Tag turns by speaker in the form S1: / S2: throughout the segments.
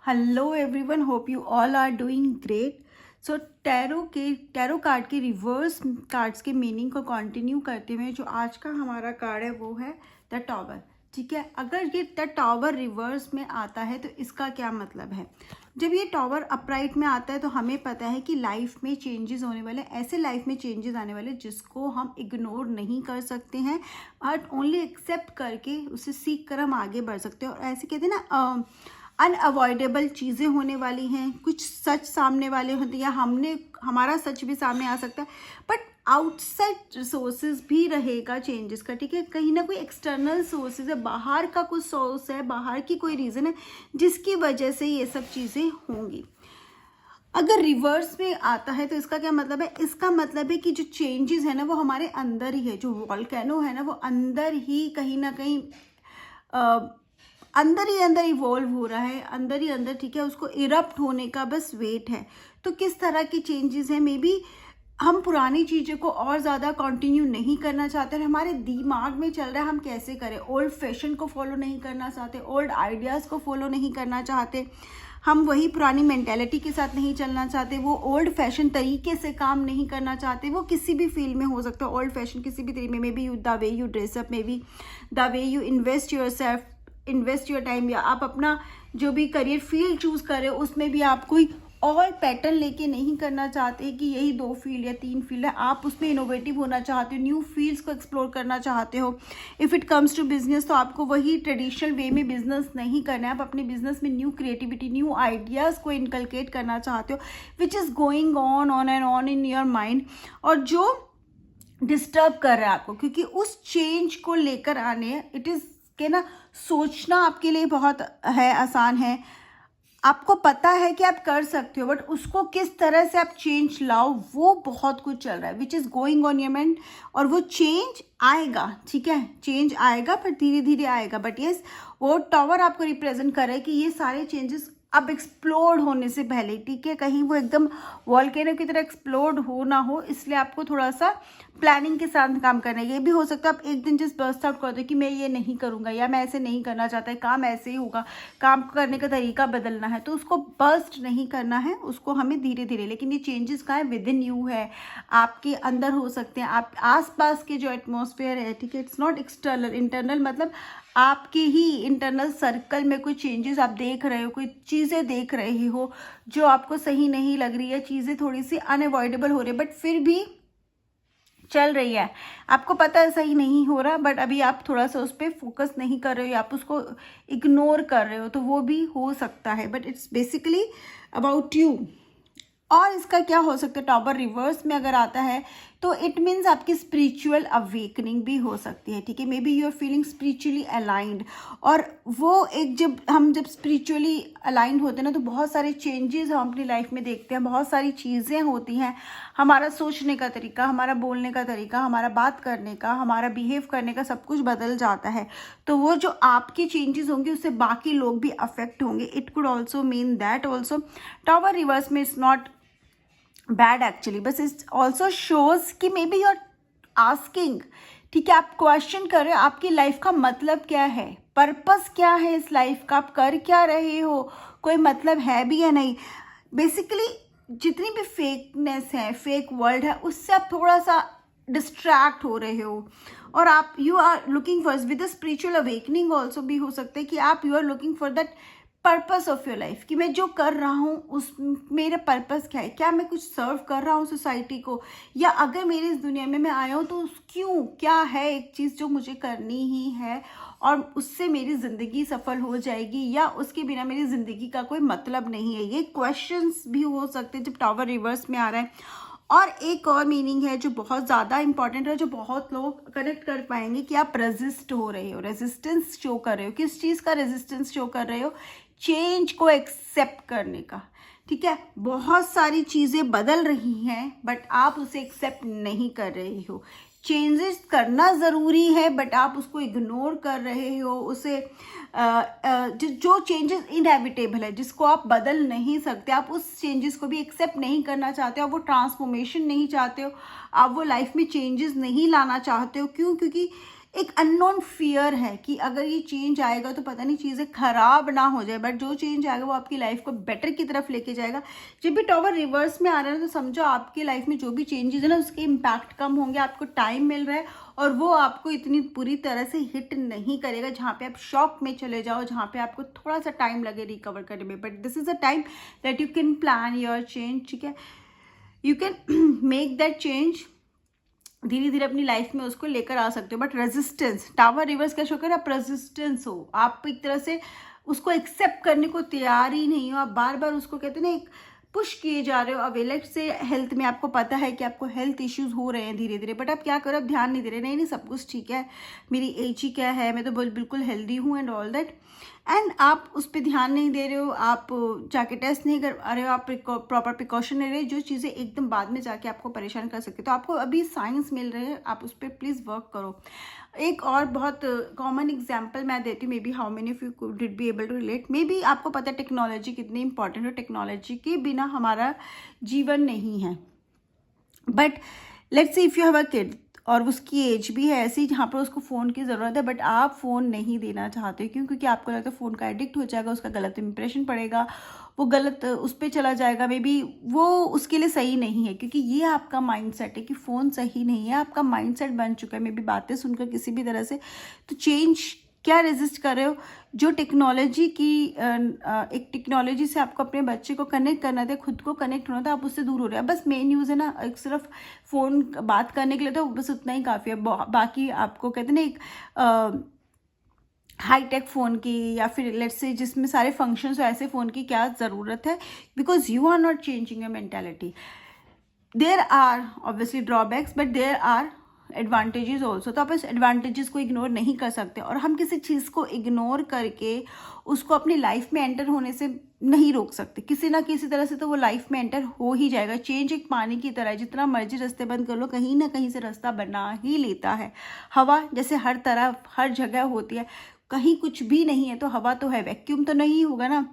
S1: Hello everyone, hope you all are doing great. So tarot card के reverse cards के meaning को continue करते हुए जो आज का हमारा कार्ड है वो है द टॉवर। ठीक है, अगर ये द टॉवर रिवर्स में आता है तो इसका क्या मतलब है। जब ये टॉवर अपराइट में आता है तो हमें पता है कि लाइफ में चेंजेस होने वाले, ऐसे लाइफ में चेंजेस आने वाले जिसको हम इग्नोर नहीं कर सकते हैं, बट ओनली एक्सेप्ट करके उसे सीख कर हम आगे बढ़ सकते हैं। और ऐसे कहते हैं ना, अनअवॉइडेबल चीज़ें होने वाली हैं, कुछ सच सामने वाले होते हैं या हमारा सच भी सामने आ सकता है, बट आउटसाइड रिसोर्सेज भी रहेगा चेंजेस का। ठीक है, कहीं ना कोई एक्सटर्नल सोर्सेज है, बाहर का कुछ सोर्स है, बाहर की कोई रीज़न है जिसकी वजह से ये सब चीज़ें होंगी। अगर रिवर्स में आता है तो इसका क्या मतलब है। इसका मतलब है कि जो चेंजेस है ना वो हमारे अंदर ही है, जो वॉल्केनो है ना वो अंदर ही कहीं ना कहीं अंदर इवॉल्व हो रहा है, अंदर ही अंदर। ठीक है, उसको इरप्ट होने का बस वेट है। तो किस तरह की चेंजेस हैं, मे बी हम पुरानी चीज़ों को और ज़्यादा कंटिन्यू नहीं करना चाहते और हमारे दिमाग में चल रहा है हम कैसे करें। ओल्ड फैशन को फॉलो नहीं करना चाहते, ओल्ड आइडियाज़ को फॉलो नहीं करना चाहते, हम वही पुरानी मेंटेलिटी के साथ नहीं चलना चाहते, वो ओल्ड फैशन तरीके से काम नहीं करना चाहते। वो किसी भी फील्ड में हो सकता है, ओल्ड फैशन किसी भी तरीके में, may be the way you dress up, may be the way you invest your time, या आप अपना जो भी करियर फील्ड चूज कर रहे हो उसमें भी आप कोई और पैटर्न लेके नहीं करना चाहते कि यही 2 फील्ड या 3 फील्ड है, आप उसमें इनोवेटिव होना चाहते हो, न्यू फील्ड्स को एक्सप्लोर करना चाहते हो। If it comes to business तो आपको वही ट्रेडिशनल वे में बिजनेस नहीं करना है, आप अपने बिजनेस में न्यू क्रिएटिविटी, न्यू आइडियाज़ को इनकलकेट करना चाहते हो, which is going on and on in your mind, और जो डिस्टर्ब कर रहा है आपको, क्योंकि उस चेंज को लेकर आने इट इज़ के ना सोचना आपके लिए बहुत है, आसान है, आपको पता है कि आप कर सकते हो, बट उसको किस तरह से आप चेंज लाओ वो बहुत कुछ चल रहा है, which is going on your mind. और वो चेंज आएगा, ठीक है, चेंज आएगा पर धीरे धीरे आएगा। बट यस, वो टावर आपको रिप्रेजेंट कर रहा है कि ये सारे चेंजेस अब एक्सप्लोड होने से पहले, ठीक है, कहीं वो एकदम वॉल्केनो की तरह एक्सप्लोड हो ना हो, इसलिए आपको थोड़ा सा प्लानिंग के साथ काम करना है। ये भी हो सकता है आप एक दिन जस्ट बर्स्ट आउट कर दो कि मैं ये नहीं करूँगा या मैं ऐसे नहीं करना चाहता, काम ऐसे ही होगा, काम करने का तरीका बदलना है, तो उसको बर्स्ट नहीं करना है, उसको हमें धीरे धीरे। लेकिन ये चेंजेस का है, विद इन यू है, आपके अंदर हो सकते हैं, आप आसपास के जो एटमॉस्फेयर है, ठीक है, इट्स नॉट एक्सटर्नल, इंटरनल मतलब आपके ही इंटरनल सर्कल में कोई चेंजेस आप देख रहे हो, कोई चीज़ें देख रहे हो जो आपको सही नहीं लग रही है, चीज़ें थोड़ी सी अनअवॉइडेबल हो रही है, बट फिर भी चल रही है, आपको पता है सही नहीं हो रहा, बट अभी आप थोड़ा सा उस पर फोकस नहीं कर रहे हो, आप उसको इग्नोर कर रहे हो, तो वो भी हो सकता है, but it's basically about you. और इसका क्या हो सकता है, टॉवर रिवर्स में अगर आता है तो इट मीन्स आपकी स्पिरिचुअल अवेकनिंग भी हो सकती है। ठीक है, maybe you are feeling spiritually aligned, और वो एक जब स्पिरिचुअली अलाइंड होते हैं ना तो बहुत सारे चेंजेस हम अपनी लाइफ में देखते हैं, बहुत सारी चीज़ें होती हैं, हमारा सोचने का तरीका, हमारा बोलने का तरीका, हमारा बात करने का, हमारा बिहेव करने का, सब कुछ बदल जाता है। तो वो जो आपकी चेंजेस होंगे उससे बाकी लोग भी अफेक्ट होंगे। It could also mean that also tower reverse में इट्स नॉट बैड एक्चुअली, बस इट ऑल्सो शोज कि maybe you are asking, ठीक है, आप क्वेश्चन कर रहे हो आपकी लाइफ का मतलब क्या है, पर्पस क्या है इस लाइफ का, आप कर क्या रहे हो, कोई मतलब है भी या नहीं। बेसिकली जितनी भी फेकनेस है, फेक वर्ल्ड है, उससे आप थोड़ा सा डिस्ट्रैक्ट हो रहे हो, और आप you are looking for with spiritual awakening also भी हो सकता है कि आप you are looking for that purpose of your life, कि मैं जो कर रहा हूँ उस मेरा पर्पस क्या है, क्या मैं कुछ सर्व कर रहा हूँ सोसाइटी को, या अगर मेरी इस दुनिया में मैं आया हूँ तो क्यों, क्या है एक चीज़ जो मुझे करनी ही है और उससे मेरी ज़िंदगी सफल हो जाएगी, या उसके बिना मेरी ज़िंदगी का कोई मतलब नहीं है। ये क्वेश्चंस भी हो सकते हैं जब टावर रिवर्स में आ रहा है। और एक और मीनिंग है जो बहुत ज़्यादा इंपॉर्टेंट है, जो बहुत लोग कनेक्ट कर पाएंगे, कि आप रेजिस्ट हो रहे हो, रेजिस्टेंस शो कर रहे हो। किस चीज़ का रेजिस्टेंस शो कर रहे हो, चेंज को एक्सेप्ट करने का। ठीक है, बहुत सारी चीज़ें बदल रही हैं बट आप उसे एक्सेप्ट नहीं कर रहे हो। चेंजेस करना ज़रूरी है बट आप उसको इग्नोर कर रहे हो, उसे जो चेंजेस इनएविटेबल है, जिसको आप बदल नहीं सकते, आप उस चेंजेस को भी एक्सेप्ट नहीं करना चाहते हो, वो ट्रांसफॉर्मेशन नहीं चाहते हो, आप वो लाइफ में चेंजेस नहीं लाना चाहते हो। क्यों? क्योंकि एक अननोन फियर है कि अगर ये चेंज आएगा तो पता नहीं चीज़ें खराब ना हो जाए, बट जो चेंज आएगा वो आपकी लाइफ को बेटर की तरफ लेके जाएगा। जब भी टॉवर रिवर्स में आ रहा है तो समझो आपकी लाइफ में जो भी चेंजेस है ना उसके इम्पैक्ट कम होंगे, आपको टाइम मिल रहा है और वो आपको इतनी पूरी तरह से हिट नहीं करेगा जहाँ पे आप शॉक में चले जाओ, जहाँ पे आपको थोड़ा सा टाइम लगे रिकवर करने में। But this is a time that you can plan your change, ठीक है, you can make that change, धीरे धीरे अपनी लाइफ में उसको लेकर आ सकते हो। बट रेजिस्टेंस, टावर रिवर्स क्या शो कर, आप रेजिस्टेंस हो, आप एक तरह से उसको एक्सेप्ट करने को तैयार ही नहीं हो, आप बार बार उसको कहते हैं ना एक पुश किए जा रहे हो। अब लेट्स से हेल्थ में आपको पता है कि आपको हेल्थ इश्यूज हो रहे हैं धीरे धीरे, बट आप क्या करो, आप ध्यान नहीं दे रहे, नहीं नहीं सब कुछ ठीक है, मेरी एज ही क्या है, मैं तो बिल्कुल हेल्दी हूँ एंड ऑल दैट, एंड आप उस पर ध्यान नहीं दे रहे हो, आप जाके टेस्ट नहीं कर रहे हो, आप प्रॉपर प्रिकॉशन ले रहे हो, जो चीज़ें एकदम बाद में जाके आपको परेशान कर सकते। तो आपको अभी साइंस मिल रहे हैं, आप उस पर प्लीज़ वर्क करो। एक और बहुत कॉमन एग्जांपल मैं देती हूँ, maybe how many of you did be able to relate. Maybe आपको पता है टेक्नोलॉजी कितनी इंपॉर्टेंट है, टेक्नोलॉजी के बिना हमारा जीवन नहीं है। But let's say if you have a kid और उसकी एज भी है ऐसी जहाँ पर उसको फ़ोन की ज़रूरत है, बट आप फ़ोन नहीं देना चाहते, क्यों? क्योंकि आपको लगता है फ़ोन का एडिक्ट हो जाएगा, उसका गलत इंप्रेशन पड़ेगा, वो गलत उस पर चला जाएगा, मे बी वो उसके लिए सही नहीं है, क्योंकि ये आपका माइंडसेट है कि फ़ोन सही नहीं है, आपका माइंडसेट बन चुका है। मे बी बातें सुनकर किसी भी तरह से तो चेंज क्या रेजिस्ट कर रहे हो, जो टेक्नोलॉजी की एक टेक्नोलॉजी से आपको अपने बच्चे को कनेक्ट करना था, खुद को कनेक्ट होना था, आप उससे दूर हो रहे हैं। बस मेन यूज़ है ना, एक सिर्फ फ़ोन बात करने के लिए तो बस उतना ही काफ़ी है, बाकी आपको कहते हैं ना एक हाई टेक फ़ोन की या फिर लेट्स से जिसमें सारे फंक्शंस हो ऐसे फ़ोन की क्या ज़रूरत है, because you are not changing your mentality. There are obviously drawbacks but there are advantages also, तो आप इस एडवांटेजेस को इग्नोर नहीं कर सकते, और हम किसी चीज़ को इग्नोर करके उसको अपनी लाइफ में एंटर होने से नहीं रोक सकते, किसी ना किसी तरह से तो वो लाइफ में एंटर हो ही जाएगा। चेंज एक पानी की तरह है, जितना मर्जी रास्ते बंद कर लो कहीं ना कहीं से रास्ता बना ही लेता है। हवा जैसे हर तरफ हर जगह होती है, कहीं कुछ भी नहीं है तो हवा तो है, वैक्यूम तो नहीं होगा ना,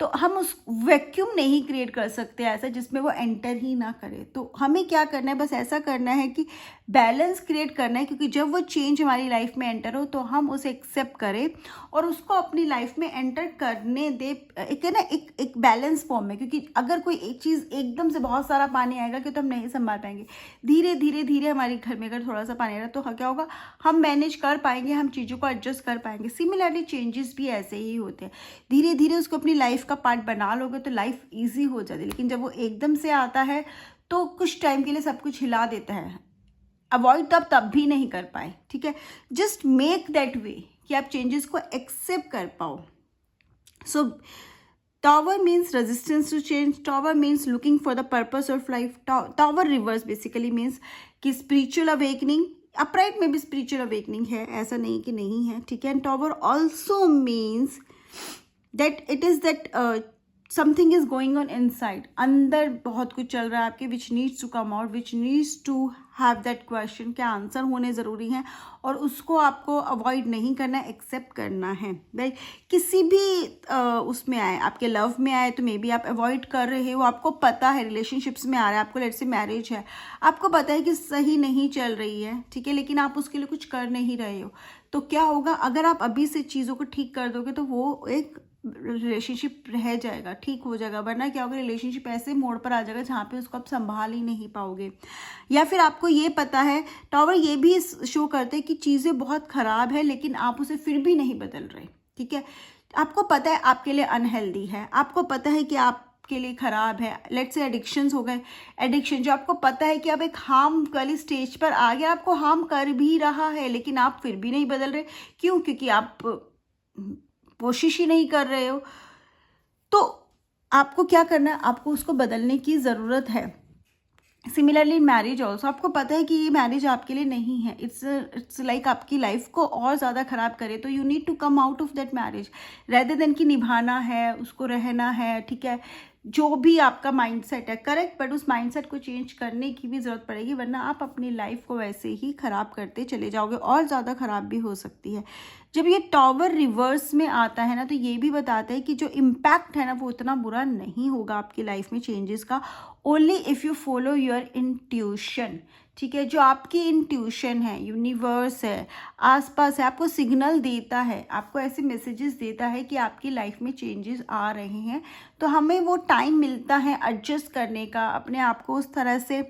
S1: तो हम उस वैक्यूम नहीं क्रिएट कर सकते ऐसा जिसमें वो एंटर ही ना करे। तो हमें क्या करना है, बस ऐसा करना है कि बैलेंस क्रिएट करना है, क्योंकि जब वो चेंज हमारी लाइफ में एंटर हो तो हम उसे एक्सेप्ट करें और उसको अपनी लाइफ में एंटर करने दे, एक है ना एक बैलेंस फॉर्म में। क्योंकि अगर कोई एक चीज़ एकदम से बहुत सारा पानी आएगा कि तो हम नहीं संभाल पाएंगे, धीरे धीरे धीरे हमारे घर में अगर थोड़ा सा पानी आ रहा है तो क्या होगा, हम मैनेज कर पाएंगे, हम चीज़ों को एडजस्ट कर पाएंगे। सिमिलरली चेंजेस भी ऐसे ही होते हैं, धीरे धीरे उसको अपनी लाइफ का पार्ट बना लोगे तो लाइफ ईजी हो जाती है। लेकिन जब वो एकदम से आता है तो कुछ टाइम के लिए सब कुछ हिला देता है, अवॉइड तब भी नहीं कर पाए, ठीक है। जस्ट मेक दैट वे कि आप चेंजेस को एक्सेप्ट कर पाओ। So tower means resistance to change, tower means looking for the purpose of life, tower reverse basically means कि स्पिरिचुअल अवेकनिंग, अपराइट में भी स्पिरिचुअल अवेकनिंग है, ऐसा नहीं कि नहीं है, ठीक है। And tower also means that it is that something is going on inside, अंदर बहुत कुछ चल रहा है आपके, which needs to come out, which needs to have that question के आंसर होने ज़रूरी हैं, और उसको आपको अवॉइड नहीं करना है, एक्सेप्ट करना है। राइट, किसी भी उसमें आए, आपके लव में आए तो मे बी आप अवॉइड कर रहे हो, आपको पता है रिलेशनशिप्स में आ रहा है, आपको लेट्स से मैरिज है, आपको पता है कि सही नहीं चल रही है, ठीक है, लेकिन आप उसके लिए कुछ कर नहीं रहे हो, तो क्या होगा, अगर आप अभी से चीज़ों को ठीक कर दोगे तो वो एक रिलेशनशिप रह जाएगा, ठीक हो जाएगा। वरना क्या होगा, रिलेशनशिप ऐसे मोड़ पर आ जाएगा जहाँ पे उसको आप संभाल ही नहीं पाओगे। या फिर आपको ये पता है, टॉवर ये भी शो करते हैं कि चीज़ें बहुत ख़राब है लेकिन आप उसे फिर भी नहीं बदल रहे, ठीक है। आपको पता है आपके लिए अनहेल्दी है, आपको पता है कि आप के लिए ख़राब है, लेट्स से एडिक्शंस हो गए, एडिक्शन जो आपको पता है कि आप एक हार्म वाली स्टेज पर आ गया, आपको हार्म कर भी रहा है लेकिन आप फिर भी नहीं बदल रहे, क्यों? क्योंकि आप कोशिश ही नहीं कर रहे हो। तो आपको क्या करना है, आपको उसको बदलने की ज़रूरत है। सिमिलरली मैरिज ऑल्सो, आपको पता है कि ये मैरिज आपके लिए नहीं है, इट्स लाइक आपकी लाइफ को और ज़्यादा ख़राब करे, तो you need to come out of that marriage rather than कि निभाना है, उसको रहना है, ठीक है। जो भी आपका माइंडसेट है करेक्ट, बट उस माइंडसेट को चेंज करने की भी ज़रूरत पड़ेगी, वरना आप अपनी लाइफ को वैसे ही ख़राब करते चले जाओगे और ज़्यादा ख़राब भी हो सकती है। जब ये टॉवर रिवर्स में आता है ना, तो ये भी बताता है कि जो इम्पैक्ट है ना वो उतना बुरा नहीं होगा आपकी लाइफ में चेंजेस का, only if you follow your intuition, ठीक है, जो आपकी इंट्यूशन है, यूनिवर्स है, आसपास है, आपको सिग्नल देता है, आपको ऐसे मैसेजेस देता है कि आपकी लाइफ में चेंजेस आ रहे हैं। तो हमें वो टाइम मिलता है एडजस्ट करने का, अपने आप को उस तरह से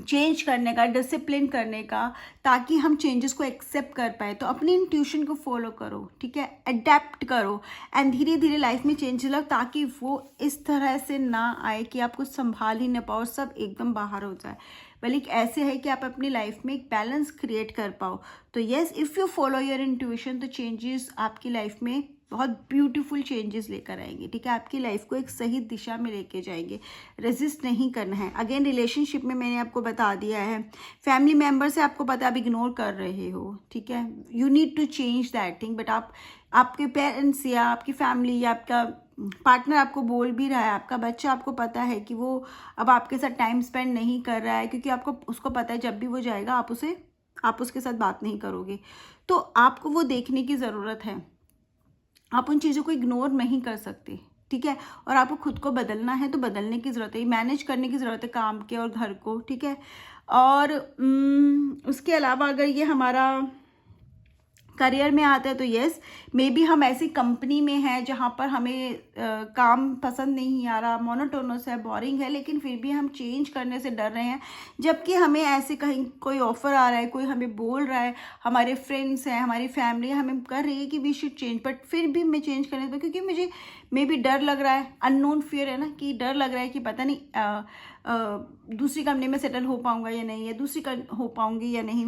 S1: चेंज करने का, डिसिप्लिन करने का, ताकि हम चेंजेस को एक्सेप्ट कर पाए। तो अपनी इंट्यूशन को फॉलो करो, ठीक है, अडेप्ट करो एंड धीरे धीरे लाइफ में चेंज लाओ, ताकि वो इस तरह से ना आए कि आप कुछ संभाल ही ना पाओ, सब एकदम बाहर हो जाए। बल्कि ऐसे है कि आप अपनी लाइफ में एक बैलेंस क्रिएट कर पाओ। तो yes, if you follow your intuition, तो चेंजेस आपकी लाइफ में बहुत ब्यूटीफुल चेंजेस लेकर आएंगे, ठीक है, आपकी लाइफ को एक सही दिशा में लेके जाएंगे। रेजिस्ट नहीं करना है। अगेन रिलेशनशिप में मैंने आपको बता दिया है, फैमिली मेम्बर से आपको पता है आप इग्नोर कर रहे हो, ठीक है, you need to change that thing, but आपके पेरेंट्स या आपकी फैमिली या आपका पार्टनर आपको बोल भी रहा है, आपका बच्चा आपको पता है कि वो अब आपके साथ टाइम स्पेंड नहीं कर रहा है, क्योंकि आपको उसको पता है जब भी वो जाएगा आप उसके साथ बात नहीं करोगे। तो आपको वो देखने की ज़रूरत है, आप उन चीज़ों को इग्नोर नहीं कर सकते, ठीक है, और आपको खुद को बदलना है तो बदलने की ज़रूरत है, मैनेज करने की ज़रूरत है काम के और घर को, ठीक है। और उसके अलावा अगर ये हमारा करियर में आता है तो येस, मे बी हम ऐसी कंपनी में हैं जहाँ पर हमें काम पसंद नहीं आ रहा, मोनोटोनस है, बोरिंग है, लेकिन फिर भी हम चेंज करने से डर रहे हैं, जबकि हमें ऐसे कहीं कोई ऑफर आ रहा है, कोई हमें बोल रहा है, हमारे फ्रेंड्स हैं, हमारी फैमिली हमें कर रही है कि वी शुड चेंज, बट फिर भी मैं चेंज करने दो, क्योंकि मुझे मे बी डर लग रहा है, अननोन फियर है ना, कि डर लग रहा है कि पता नहीं दूसरी कंपनी में सेटल हो पाऊंगा या नहीं, या हो पाऊंगी या नहीं,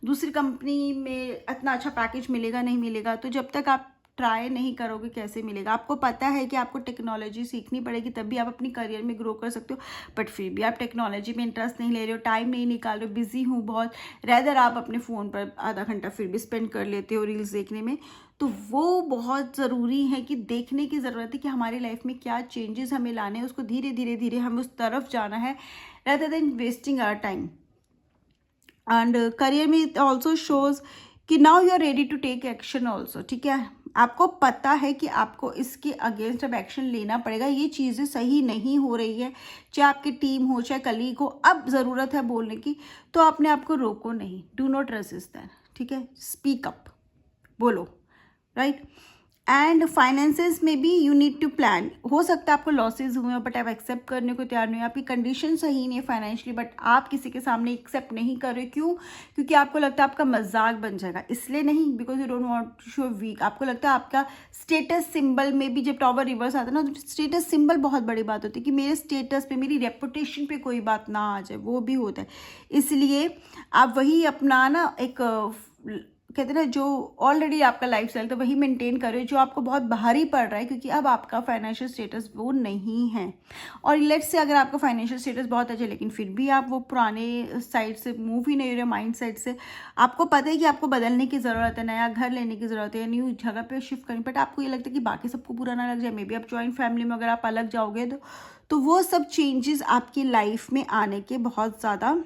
S1: दूसरी कंपनी में इतना अच्छा पैकेज मिलेगा नहीं मिलेगा। तो जब तक आप ट्राई नहीं करोगे कैसे मिलेगा। आपको पता है कि आपको टेक्नोलॉजी सीखनी पड़ेगी, तब भी आप अपनी करियर में ग्रो कर सकते हो, बट फिर भी आप टेक्नोलॉजी में इंटरेस्ट नहीं ले रहे हो, टाइम नहीं निकाल रहे हो, बिजी हूँ बहुत, रेदर आप अपने फ़ोन पर आधा घंटा फिर भी स्पेंड कर लेते हो रील्स देखने में। तो वो बहुत ज़रूरी है कि देखने की ज़रूरत है कि हमारी लाइफ में क्या चेंजेस हमें लाने हैं, उसको धीरे धीरे धीरे हमें उस तरफ जाना है, rather than wasting our time. And career में इट ऑल्सो शोज़ कि now you are ready to take action also, ठीक है, आपको पता है कि आपको इसके अगेंस्ट अब एक्शन लेना पड़ेगा, ये चीज़ें सही नहीं हो रही है, चाहे आपकी टीम हो चाहे कलीग हो, अब ज़रूरत है बोलने की, तो अपने आप को रोको नहीं, डू नॉट रेजिस्ट दैट, ठीक है, स्पीक अप, बोलो, राइट। एंड फाइनेंसेस में भी यू नीड टू प्लान। हो सकता है आपको लॉसेज हुए हो, बट आप एक्सेप्ट करने को तैयार नहीं हो, आपकी कंडीशन सही नहीं है फाइनेंशियली, बट आप किसी के सामने एक्सेप्ट नहीं कर रहे, क्यों? क्योंकि आपको लगता है आपका मजाक बन जाएगा, इसलिए नहीं, because you don't want to show weak. आपको लगता है आपका स्टेटस सिंबल में भी, जब टॉवर रिवर्स आता है ना, तो स्टेटस सिंबल बहुत बड़ी बात होती है कि मेरे स्टेटस पे, मेरी रेपुटेशन पे कोई बात ना आ जाए, वो भी होता है। इसलिए आप वही अपना ना एक कहते हैं ना, जो ऑलरेडी आपका लाइफ स्टाइल तो वही मेंटेन करो जो आपको बहुत भारी पड़ रहा है, क्योंकि अब आपका फाइनेंशियल स्टेटस वो नहीं है। और लेट्स से अगर आपका फाइनेंशियल स्टेटस बहुत अच्छा है, लेकिन फिर भी आप वो पुराने साइड से मूव ही नहीं हो रहे, माइंड साइड से, आपको पता है कि आपको बदलने की ज़रूरत है, नया घर लेने की ज़रूरत है, न्यू जगह पे शिफ्ट करनी, बट आपको ये लगता है कि बाकी सबको बुरा ना लग जाए, मे बी आप जॉइंट फैमिली में अगर आप अलग जाओगे तो वो सब चेंजेस आपकी लाइफ में आने के बहुत ज़्यादा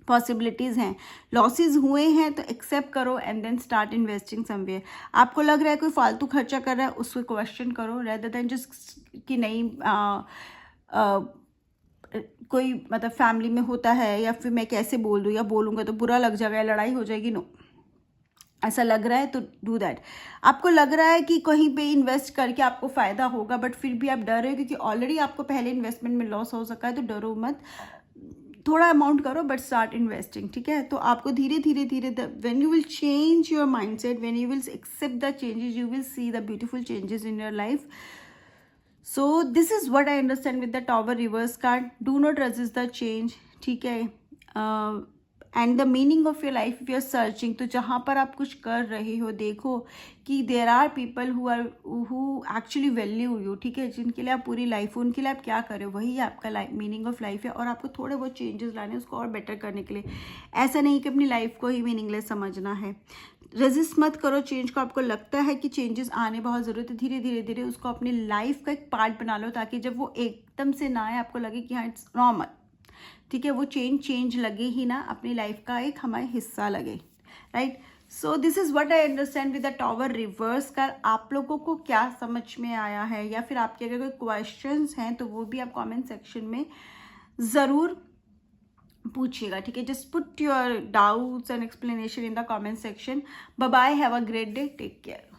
S1: पॉसिबिलिटीज़ हैं। लॉसेस हुए हैं तो एक्सेप्ट करो and then start investing somewhere. आपको लग रहा है कोई फालतू खर्चा कर रहा है, उसको क्वेश्चन करो, रेदर देन जस्ट कि नहीं कोई मतलब फैमिली में होता है, या फिर मैं कैसे बोल दूँ या बोलूँगा तो बुरा लग जाएगा, लड़ाई हो जाएगी, नो, ऐसा लग रहा है तो डू दैट। आपको लग रहा है कि कहीं पे इन्वेस्ट करके आपको फ़ायदा होगा, बट फिर भी आप डर रहे हो क्योंकि ऑलरेडी आपको पहले इन्वेस्टमेंट में लॉस हो सका है, तो डरो मत, थोड़ा अमाउंट करो बट स्टार्ट इन्वेस्टिंग, ठीक है। तो आपको धीरे धीरे धीरे when you will change your mindset, when you will accept the changes, you will see the beautiful changes in your life. So this is what I understand with the tower reverse card. Do not resist the change, ठीक है। And the meaning of your life, if you are searching, तो जहाँ पर आप कुछ कर रहे हो देखो कि there are people who actually value you, ठीक है, जिनके लिए आप पूरी लाइफ, उनके लिए आप क्या कर रहे हो, वही आपका मीनिंग ऑफ लाइफ है। और आपको थोड़े बहुत चेंजेस लाने उसको और बेटर करने के लिए, ऐसा नहीं कि अपनी लाइफ को ही मीनिंगलेस समझना है। रेजिस्ट मत करो चेंज को। आपको लगता है कि चेंजेस आने बहुत ज़रूरत है, धीरे धीरे धीरे उसको अपनी लाइफ का एक पार्ट बना लो, ताकि जब वो एकदम से ना आए आपको लगे कि हाँ इट्स नॉर्मल, ठीक है, वो चेंज लगे ही ना, अपनी लाइफ का एक हमारे हिस्सा लगे, right. So this is what I understand with the tower reverse कर। आप लोगों को क्या समझ में आया है, या फिर आपके अगर कोई क्वेश्चंस हैं तो वो भी आप कमेंट सेक्शन में ज़रूर पूछिएगा, ठीक है। Just put your doubts and explanation in the comment section. Bye bye, have a great day, take care.